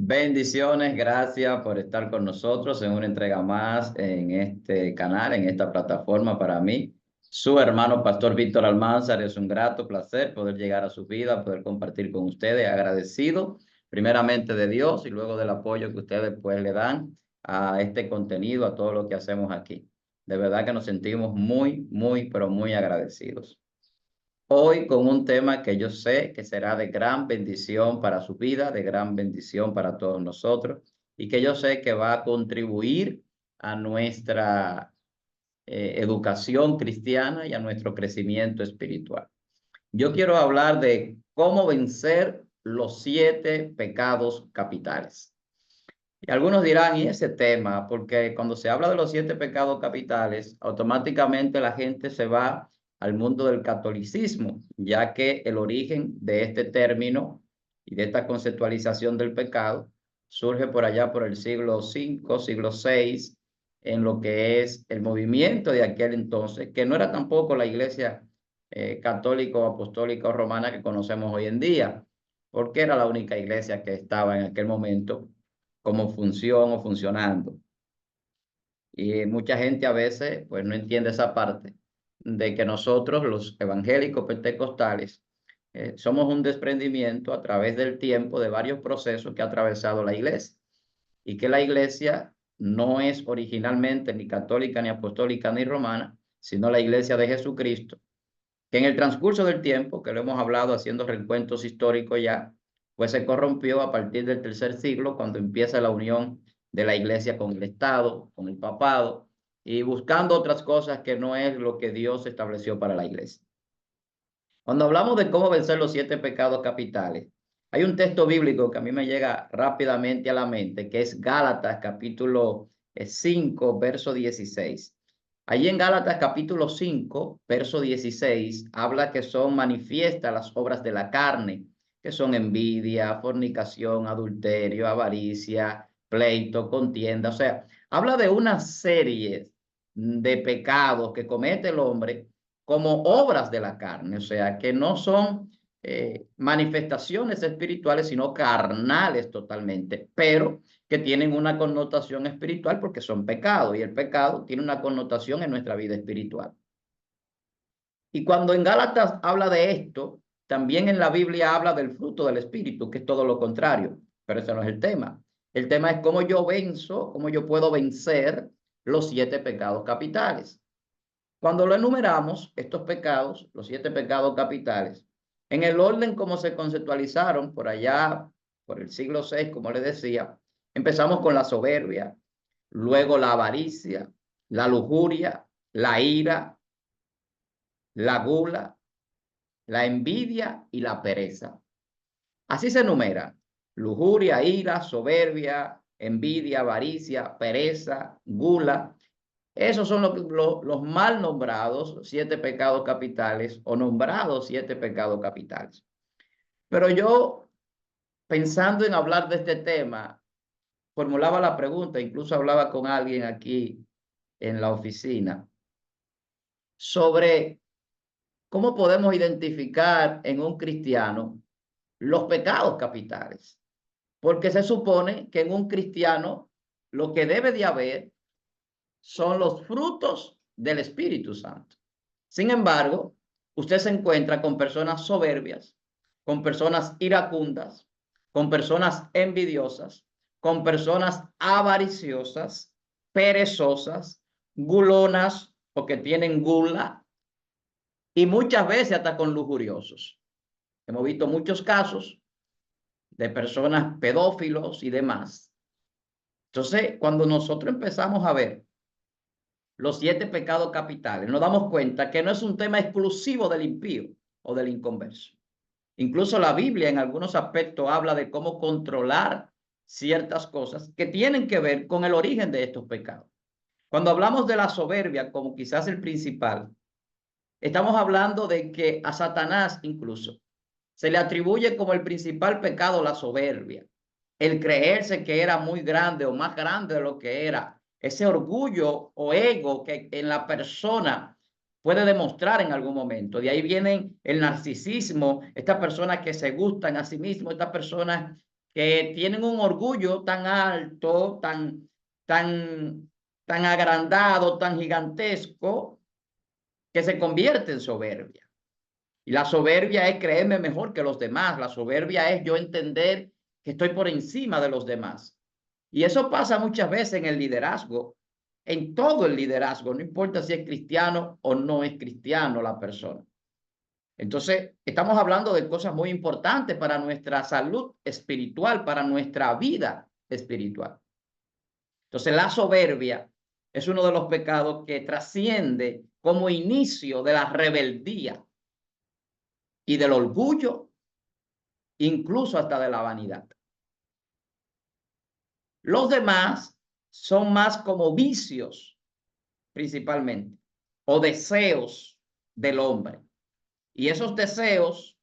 Bendiciones, gracias por estar con nosotros en una entrega más en este canal, en esta plataforma para mí. Su hermano Pastor Víctor Almanzar, es un grato placer poder llegar a su vida, poder compartir con ustedes, agradecido primeramente de Dios y luego del apoyo que ustedes pues le dan a este contenido, a todo lo que hacemos aquí. De verdad que nos sentimos pero muy agradecidos. Hoy con un tema que yo sé que será de gran bendición para su vida, de gran bendición para todos nosotros y que yo sé que va a contribuir a nuestra educación cristiana y a nuestro crecimiento espiritual. Yo quiero hablar de cómo vencer los 7 pecados capitales. Y algunos dirán, ¿y ese tema? Porque cuando se habla de los 7 pecados capitales, automáticamente la gente se va al mundo del catolicismo, ya que el origen de este término y de esta conceptualización del pecado surge por allá por el siglo V, siglo VI, en lo que es el movimiento de aquel entonces, que no era tampoco la iglesia católica o apostólica o romana que conocemos hoy en día, porque era la única iglesia que estaba en aquel momento como función o funcionando. Y mucha gente a veces pues no entiende esa parte de que nosotros los evangélicos pentecostales somos un desprendimiento a través del tiempo de varios procesos que ha atravesado la iglesia y que la iglesia no es originalmente ni católica, ni apostólica, ni romana, sino la iglesia de Jesucristo, que en el transcurso del tiempo, que lo hemos hablado haciendo recuentos históricos ya, pues se corrompió a partir del tercer siglo, cuando empieza la unión de la iglesia con el Estado, con el papado, y buscando otras cosas que no es lo que Dios estableció para la iglesia. Cuando hablamos de cómo vencer los 7 pecados capitales, hay un texto bíblico que a mí me llega rápidamente a la mente, que es Gálatas capítulo 5, verso 16. Allí en Gálatas capítulo 5, verso 16, habla que son manifiestas las obras de la carne, que son envidia, fornicación, adulterio, avaricia, pleito, contienda. O sea, habla de una serie de pecados que comete el hombre como obras de la carne, o sea, que no son manifestaciones espirituales, sino carnales totalmente, pero que tienen una connotación espiritual porque son pecados y el pecado tiene una connotación en nuestra vida espiritual. Y cuando en Gálatas habla de esto, también en la Biblia habla del fruto del Espíritu, que es todo lo contrario, pero ese no es el tema. El tema es cómo yo venzo, cómo yo puedo vencer los 7 pecados capitales. Cuando lo enumeramos, estos pecados, los 7 pecados capitales, en el orden como se conceptualizaron por allá, por el siglo VI, como les decía, empezamos con la soberbia, luego la avaricia, la lujuria, la ira, la gula, la envidia y la pereza. Así se enumera: lujuria, ira, soberbia, envidia, avaricia, pereza, gula. Esos son los mal nombrados 7 pecados capitales o nombrados 7 pecados capitales. Pero yo, pensando en hablar de este tema, formulaba la pregunta, incluso hablaba con alguien aquí en la oficina, sobre cómo podemos identificar en un cristiano los pecados capitales. Porque se supone que en un cristiano lo que debe de haber son los frutos del Espíritu Santo. Sin embargo, usted se encuentra con personas soberbias, con personas iracundas, con personas envidiosas, con personas avariciosas, perezosas, gulonas o que tienen gula y muchas veces hasta con lujuriosos. Hemos visto muchos casos de personas pedófilos y demás. Entonces, cuando nosotros empezamos a ver los 7 pecados capitales, nos damos cuenta que no es un tema exclusivo del impío o del inconverso. Incluso la Biblia en algunos aspectos habla de cómo controlar ciertas cosas que tienen que ver con el origen de estos pecados. Cuando hablamos de la soberbia como quizás el principal, estamos hablando de que a Satanás incluso se le atribuye como el principal pecado la soberbia, el creerse que era muy grande o más grande de lo que era, ese orgullo o ego que en la persona puede demostrar en algún momento. De ahí viene el narcisismo, estas personas que se gustan a sí mismos, estas personas que tienen un orgullo tan alto, tan agrandado, tan gigantesco, que se convierte en soberbia. Y la soberbia es creerme mejor que los demás. La soberbia es yo entender que estoy por encima de los demás. Y eso pasa muchas veces en el liderazgo, en todo el liderazgo, no importa si es cristiano o no es cristiano la persona. Entonces, estamos hablando de cosas muy importantes para nuestra salud espiritual, para nuestra vida espiritual. Entonces, la soberbia es uno de los pecados que trasciende como inicio de la rebeldía y del orgullo, incluso hasta de la vanidad. Los demás son más como vicios, principalmente, o deseos del hombre. Y esos deseos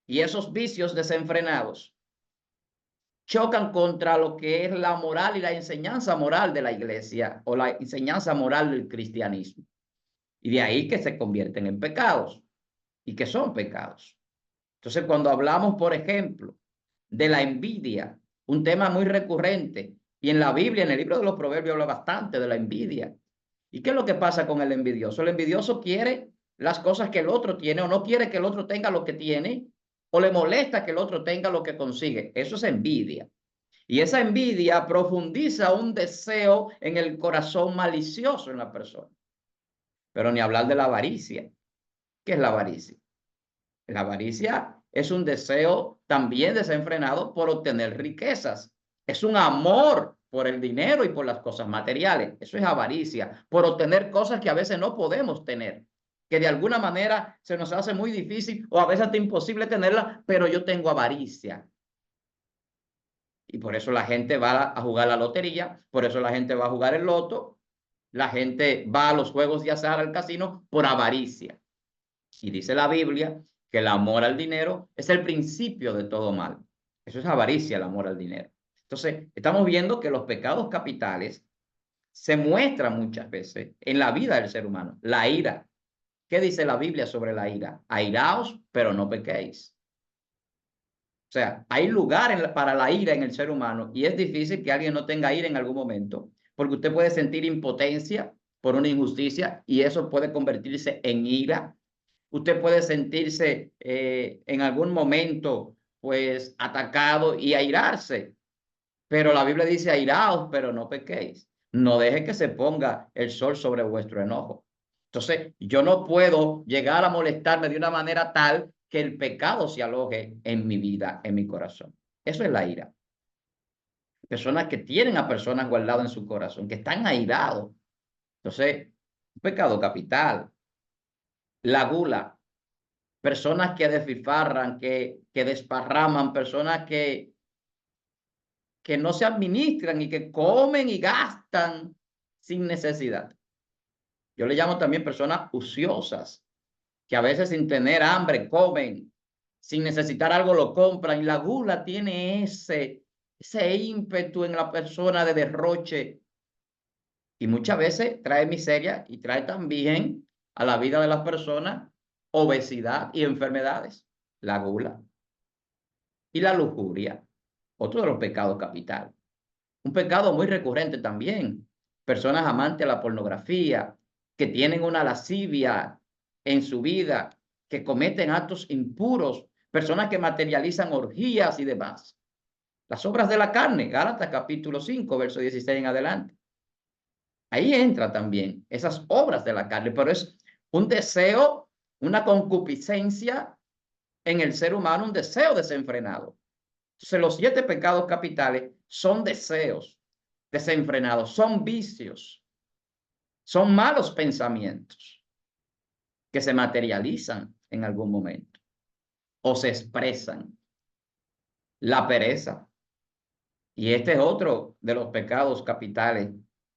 y esos vicios desenfrenados chocan contra lo que es la moral y la enseñanza moral de la iglesia o la enseñanza moral del cristianismo. Y de ahí que se convierten en pecados y que son pecados. Entonces, cuando hablamos, por ejemplo, de la envidia, un tema muy recurrente, y en la Biblia, en el libro de los Proverbios, habla bastante de la envidia. ¿Y qué es lo que pasa con el envidioso? El envidioso quiere las cosas que el otro tiene o no quiere que el otro tenga lo que tiene o le molesta que el otro tenga lo que consigue. Eso es envidia. Y esa envidia profundiza un deseo en el corazón malicioso en la persona. Pero ni hablar de la avaricia. ¿Qué es la avaricia? La avaricia es un deseo también desenfrenado por obtener riquezas. Es un amor por el dinero y por las cosas materiales. Eso es avaricia, por obtener cosas que a veces no podemos tener, que de alguna manera se nos hace muy difícil o a veces hasta imposible tenerla, pero yo tengo avaricia. Y por eso la gente va a jugar la lotería, por eso la gente va a jugar el loto, la gente va a los juegos de azar al casino por avaricia. Y dice la Biblia que el amor al dinero es el principio de todo mal. Eso es avaricia, el amor al dinero. Entonces, estamos viendo que los pecados capitales se muestran muchas veces en la vida del ser humano. La ira. ¿Qué dice la Biblia sobre la ira? Airaos, pero no pequéis. O sea, hay lugar para la ira en el ser humano y es difícil que alguien no tenga ira en algún momento, porque usted puede sentir impotencia por una injusticia y eso puede convertirse en ira. Usted puede sentirse en algún momento pues atacado y airarse, pero la Biblia dice airaos, pero no pequéis. No deje que se ponga el sol sobre vuestro enojo. Entonces, yo no puedo llegar a molestarme de una manera tal que el pecado se aloje en mi vida, en mi corazón. Eso es la ira. Personas que tienen a personas guardadas en su corazón, que están airados. Entonces, un pecado capital. La gula. Personas que desfifarran, que desparraman, personas que no se administran y que comen y gastan sin necesidad. Yo le llamo también personas ociosas, que a veces sin tener hambre comen, sin necesitar algo lo compran. Y la gula tiene ese ímpetu en la persona de derroche. Y muchas veces trae miseria y trae también a la vida de las personas obesidad y enfermedades. La gula y la lujuria, otro de los pecados capitales. Un pecado muy recurrente también. Personas amantes de la pornografía, que tienen una lascivia en su vida, que cometen actos impuros, personas que materializan orgías y demás. Las obras de la carne, Gálatas capítulo 5, verso 16 en adelante. Ahí entra también esas obras de la carne, pero es un deseo, una concupiscencia en el ser humano, un deseo desenfrenado. Entonces, los 7 pecados capitales son deseos desenfrenados, son vicios, son malos pensamientos que se materializan en algún momento o se expresan. La pereza. Y este es otro de los pecados capitales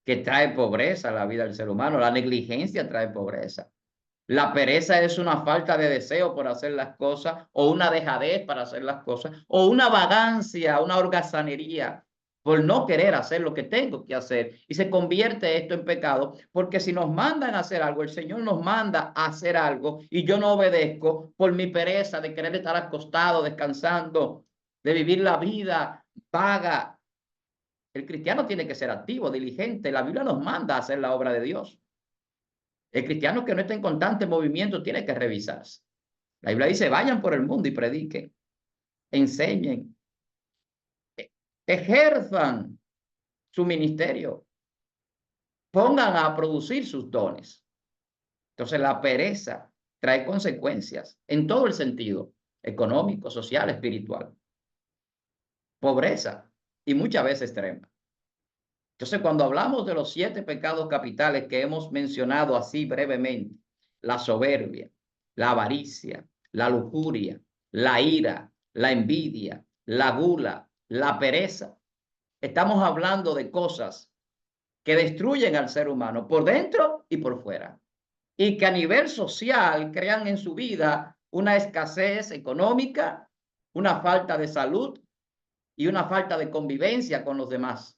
que trae pobreza a la vida del ser humano. La negligencia trae pobreza. La pereza es una falta de deseo por hacer las cosas o una dejadez para hacer las cosas o una vagancia, una holgazanería por no querer hacer lo que tengo que hacer. Y se convierte esto en pecado porque si nos mandan a hacer algo, el Señor nos manda a hacer algo y yo no obedezco por mi pereza de querer estar acostado, descansando, de vivir la vida paga. El cristiano tiene que ser activo, diligente. La Biblia nos manda a hacer la obra de Dios. El cristiano que no está en constante movimiento tiene que revisarse. La Biblia dice, vayan por el mundo y prediquen, enseñen, ejerzan su ministerio, pongan a producir sus dones. Entonces la pereza trae consecuencias en todo el sentido, económico, social, espiritual. Pobreza y muchas veces extrema. Entonces, cuando hablamos de los 7 pecados capitales que hemos mencionado así brevemente, la soberbia, la avaricia, la lujuria, la ira, la envidia, la gula, la pereza, estamos hablando de cosas que destruyen al ser humano por dentro y por fuera, y que a nivel social crean en su vida una escasez económica, una falta de salud y una falta de convivencia con los demás,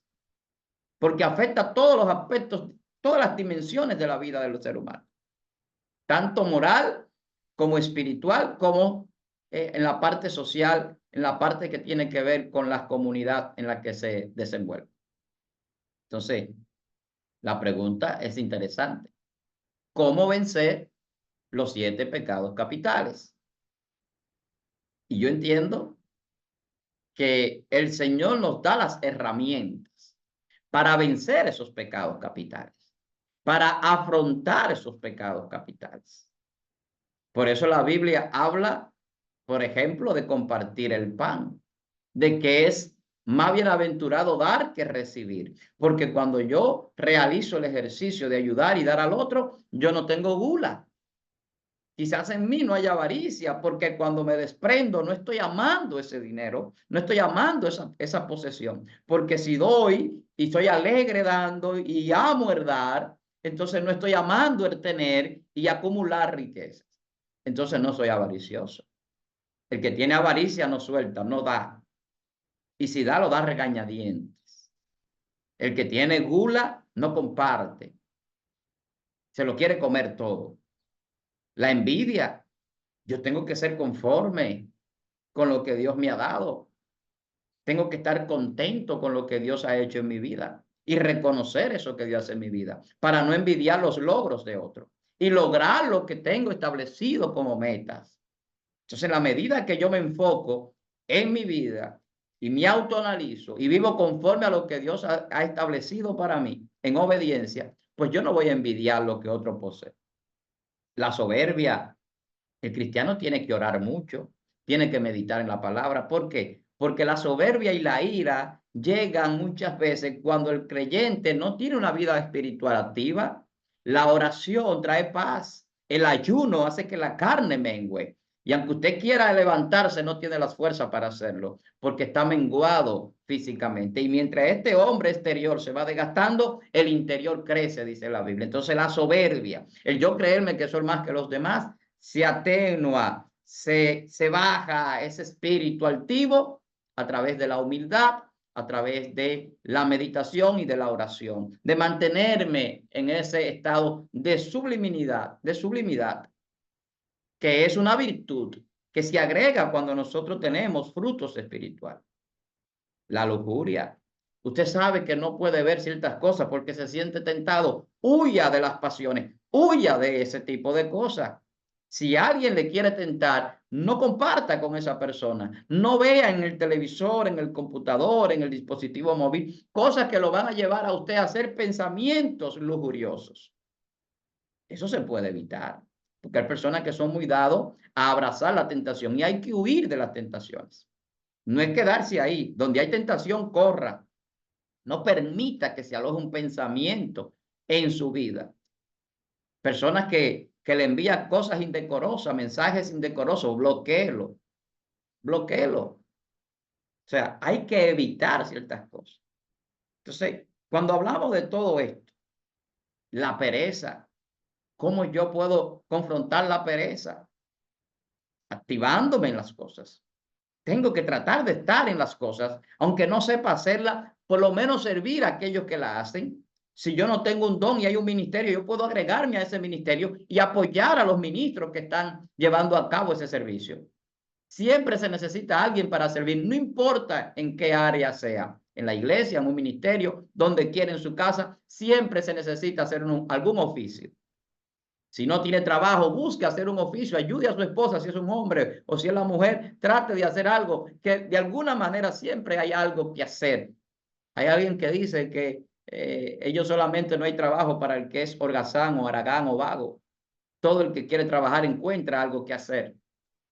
porque afecta todos los aspectos, todas las dimensiones de la vida del ser humano, tanto moral como espiritual, como en la parte social, en la parte que tiene que ver con la comunidad en la que se desenvuelve. Entonces, la pregunta es interesante. ¿Cómo vencer los 7 pecados capitales? Y yo entiendo que el Señor nos da las herramientas para vencer esos pecados capitales, para afrontar esos pecados capitales. Por eso la Biblia habla, por ejemplo, de compartir el pan, de que es más bienaventurado dar que recibir, porque cuando yo realizo el ejercicio de ayudar y dar al otro, yo no tengo gula. Quizás en mí no haya avaricia, porque cuando me desprendo no estoy amando ese dinero, no estoy amando esa posesión, porque si doy y soy alegre dando y amo el dar, entonces no estoy amando el tener y acumular riquezas. Entonces no soy avaricioso. El que tiene avaricia no suelta, no da. Y si da, lo da regañadientes. El que tiene gula no comparte. Se lo quiere comer todo. La envidia. Yo tengo que ser conforme con lo que Dios me ha dado. Tengo que estar contento con lo que Dios ha hecho en mi vida y reconocer eso que Dios hace en mi vida para no envidiar los logros de otros y lograr lo que tengo establecido como metas. Entonces, en la medida que yo me enfoco en mi vida y me autoanalizo y vivo conforme a lo que Dios ha establecido para mí en obediencia, pues yo no voy a envidiar lo que otro posee. La soberbia. El cristiano tiene que orar mucho, tiene que meditar en la palabra. ¿Por qué? Porque la soberbia y la ira llegan muchas veces cuando el creyente no tiene una vida espiritual activa. La oración trae paz. El ayuno hace que la carne mengüe. Y aunque usted quiera levantarse, no tiene las fuerzas para hacerlo, porque está menguado físicamente. Y mientras este hombre exterior se va desgastando, el interior crece, dice la Biblia. Entonces la soberbia, el yo creerme que soy más que los demás, se atenúa, se baja ese espíritu altivo a través de la humildad, a través de la meditación y de la oración, de mantenerme en ese estado de sublimidad, que es una virtud que se agrega cuando nosotros tenemos frutos espirituales. La lujuria. Usted sabe que no puede ver ciertas cosas porque se siente tentado. Huya de las pasiones, huya de ese tipo de cosas. Si alguien le quiere tentar, no comparta con esa persona. No vea en el televisor, en el computador, en el dispositivo móvil, cosas que lo van a llevar a usted a hacer pensamientos lujuriosos. Eso se puede evitar, porque hay personas que son muy dados a abrazar la tentación y hay que huir de las tentaciones. No es quedarse ahí. Donde hay tentación, corra. No permita que se aloje un pensamiento en su vida. Personas que le envían cosas indecorosas, mensajes indecorosos, bloquéelo. Bloquéelo. O sea, hay que evitar ciertas cosas. Entonces, cuando hablamos de todo esto, la pereza, ¿cómo yo puedo confrontar la pereza? Activándome en las cosas. Tengo que tratar de estar en las cosas, aunque no sepa hacerla, por lo menos servir a aquellos que la hacen. Si yo no tengo un don y hay un ministerio, yo puedo agregarme a ese ministerio y apoyar a los ministros que están llevando a cabo ese servicio. Siempre se necesita alguien para servir, no importa en qué área sea, en la iglesia, en un ministerio, donde quiera, en su casa, siempre se necesita hacer algún oficio. Si no tiene trabajo, busque hacer un oficio, ayude a su esposa si es un hombre o si es la mujer, trate de hacer algo, que de alguna manera siempre hay algo que hacer. Hay alguien que dice que ellos solamente no hay trabajo para el que es holgazán o haragán o vago. Todo el que quiere trabajar encuentra algo que hacer.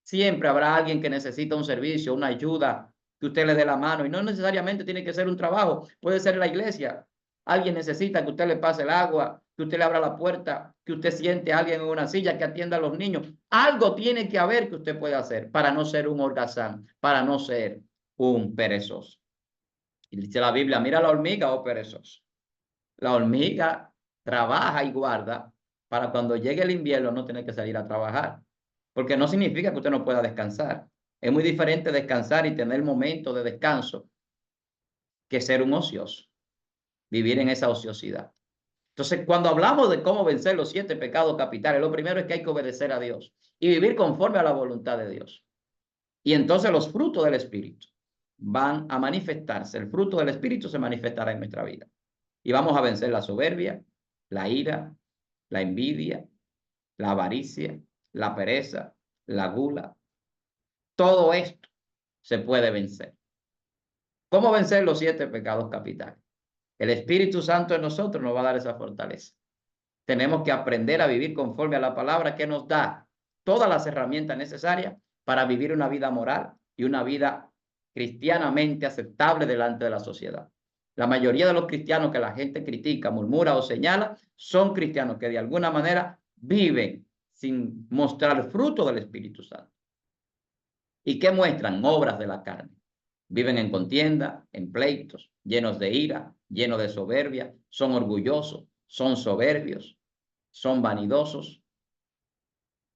Siempre habrá alguien que necesita un servicio, una ayuda, que usted le dé la mano. Y no necesariamente tiene que ser un trabajo, puede ser la iglesia. Alguien necesita que usted le pase el agua, que usted le abra la puerta, que usted siente a alguien en una silla, que atienda a los niños. Algo tiene que haber que usted pueda hacer para no ser un holgazán, para no ser un perezoso. Y dice la Biblia, mira la hormiga, oh perezoso. La hormiga trabaja y guarda para cuando llegue el invierno no tener que salir a trabajar. Porque no significa que usted no pueda descansar. Es muy diferente descansar y tener momentos de descanso que ser un ocioso, vivir en esa ociosidad. Entonces, cuando hablamos de cómo vencer los 7 pecados capitales, lo primero es que hay que obedecer a Dios y vivir conforme a la voluntad de Dios. Y entonces los frutos del Espíritu van a manifestarse. El fruto del Espíritu se manifestará en nuestra vida. Y vamos a vencer la soberbia, la ira, la envidia, la avaricia, la pereza, la gula. Todo esto se puede vencer. ¿Cómo vencer los 7 pecados capitales? El Espíritu Santo en nosotros nos va a dar esa fortaleza. Tenemos que aprender a vivir conforme a la palabra que nos da todas las herramientas necesarias para vivir una vida moral y una vida cristianamente aceptable delante de la sociedad. La mayoría de los cristianos que la gente critica, murmura o señala son cristianos que de alguna manera viven sin mostrar fruto del Espíritu Santo. ¿Y qué muestran? Obras de la carne. Viven en contienda, en pleitos, llenos de ira, llenos de soberbia, son orgullosos, son soberbios, son vanidosos,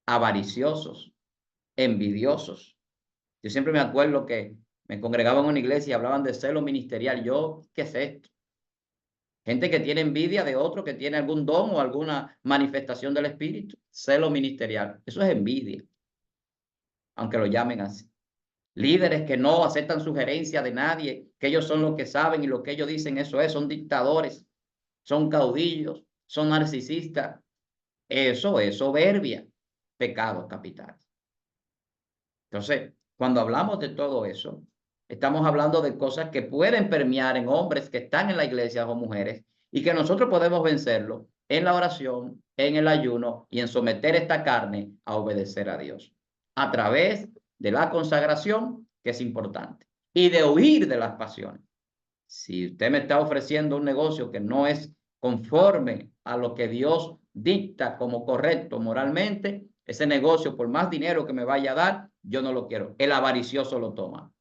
avariciosos, envidiosos. Yo siempre me acuerdo que me congregaba en una iglesia y hablaban de celo ministerial. Yo, ¿qué es esto? Gente que tiene envidia de otro que tiene algún don o alguna manifestación del Espíritu. Celo ministerial. Eso es envidia, aunque lo llamen así. Líderes que no aceptan sugerencias de nadie, que ellos son los que saben y lo que ellos dicen eso es, son dictadores, son caudillos, son narcisistas. Eso es soberbia, pecados capitales. Entonces, cuando hablamos de todo eso, estamos hablando de cosas que pueden permear en hombres que están en la iglesia o mujeres y que nosotros podemos vencerlo en la oración, en el ayuno y en someter esta carne a obedecer a Dios a través de la consagración, que es importante, y de huir de las pasiones. Si usted me está ofreciendo un negocio que no es conforme a lo que Dios dicta como correcto moralmente, ese negocio, por más dinero que me vaya a dar, yo no lo quiero. El avaricioso lo toma,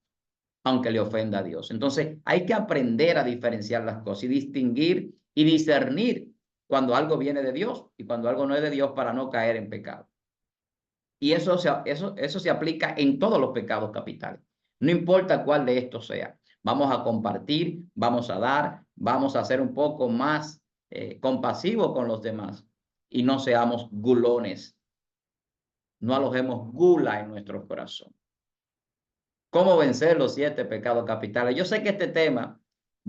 aunque le ofenda a Dios. Entonces, hay que aprender a diferenciar las cosas y distinguir y discernir cuando algo viene de Dios y cuando algo no es de Dios para no caer en pecado. Y eso se aplica en todos los pecados capitales. No importa cuál de estos sea. Vamos a compartir, vamos a dar, vamos a ser un poco más compasivos con los demás y no seamos gulones. No alojemos gula en nuestro corazón. ¿Cómo vencer los 7 pecados capitales? Yo sé que este tema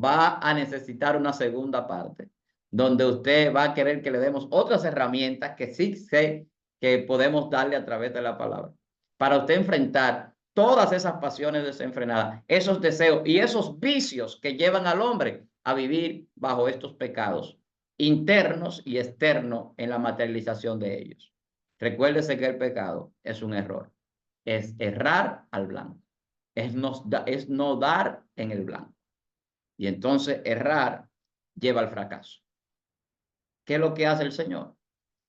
va a necesitar una segunda parte, donde usted va a querer que le demos otras herramientas que sí sé que podemos darle a través de la palabra, para usted enfrentar todas esas pasiones desenfrenadas, esos deseos y esos vicios que llevan al hombre a vivir bajo estos pecados internos y externos en la materialización de ellos. Recuérdese que el pecado es un error, es errar al blanco, es no dar en el blanco. Y entonces errar lleva al fracaso. ¿Qué es lo que hace el Señor?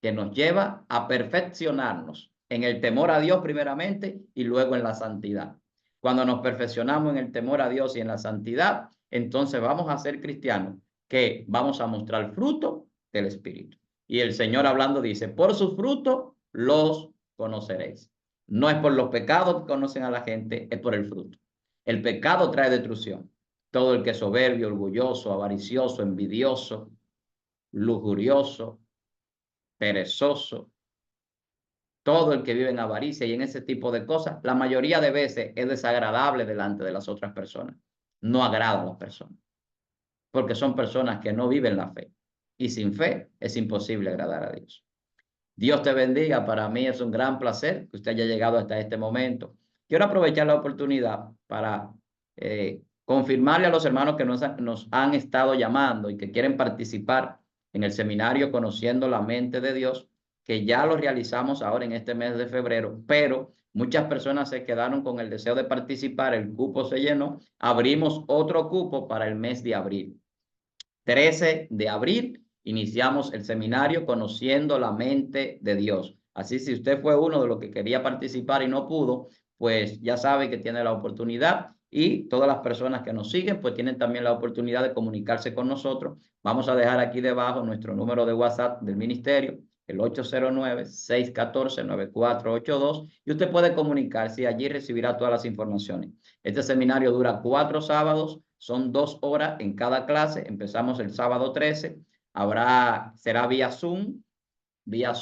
Que nos lleva a perfeccionarnos en el temor a Dios primeramente y luego en la santidad. Cuando nos perfeccionamos en el temor a Dios y en la santidad, entonces vamos a ser cristianos que vamos a mostrar fruto del Espíritu. Y el Señor hablando dice, por su fruto los conoceréis. No es por los pecados que conocen a la gente, es por el fruto. El pecado trae destrucción. Todo el que es soberbio, orgulloso, avaricioso, envidioso, lujurioso, perezoso, Todo el que vive en avaricia y en ese tipo de cosas, la mayoría de veces es desagradable delante de las otras personas. No agrada a las personas, porque son personas que no viven la fe. Y sin fe es imposible agradar a Dios. Dios te bendiga. Para mí es un gran placer que usted haya llegado hasta este momento. Quiero aprovechar la oportunidad para confirmarle a los hermanos que nos han estado llamando y que quieren participar en el seminario Conociendo la Mente de Dios, que ya lo realizamos ahora en este mes de febrero, pero muchas personas se quedaron con el deseo de participar, el cupo se llenó, abrimos otro cupo para el mes de abril. 13 de abril iniciamos el seminario Conociendo la Mente de Dios. Así, si usted fue uno de los que quería participar y no pudo, pues ya sabe que tiene la oportunidad, y todas las personas que nos siguen pues tienen también la oportunidad de comunicarse con nosotros. Vamos a dejar aquí debajo nuestro número de WhatsApp del ministerio, el 809-614-9482, y usted puede comunicarse y allí recibirá todas las informaciones. Este seminario dura 4 sábados, son 2 horas en cada clase. Empezamos el sábado 13, será vía Zoom, vía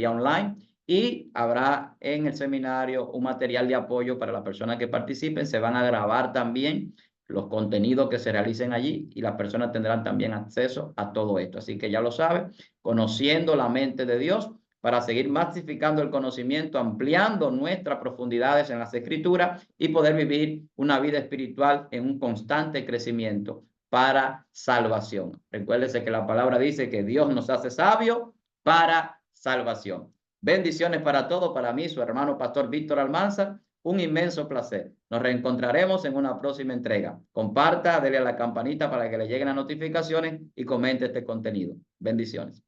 online, y habrá en el seminario un material de apoyo para las personas que participen. Se van a grabar también los contenidos que se realicen allí y las personas tendrán también acceso a todo esto. Así que ya lo saben, Conociendo la Mente de Dios, para seguir masificando el conocimiento, ampliando nuestras profundidades en las Escrituras y poder vivir una vida espiritual en un constante crecimiento para salvación. Recuérdese que la palabra dice que Dios nos hace sabios para salvación. Bendiciones para todos. Para mí, su hermano Pastor Víctor Almanzar, un inmenso placer. Nos reencontraremos en una próxima entrega. Comparta, dele a la campanita para que le lleguen las notificaciones y comente este contenido. Bendiciones.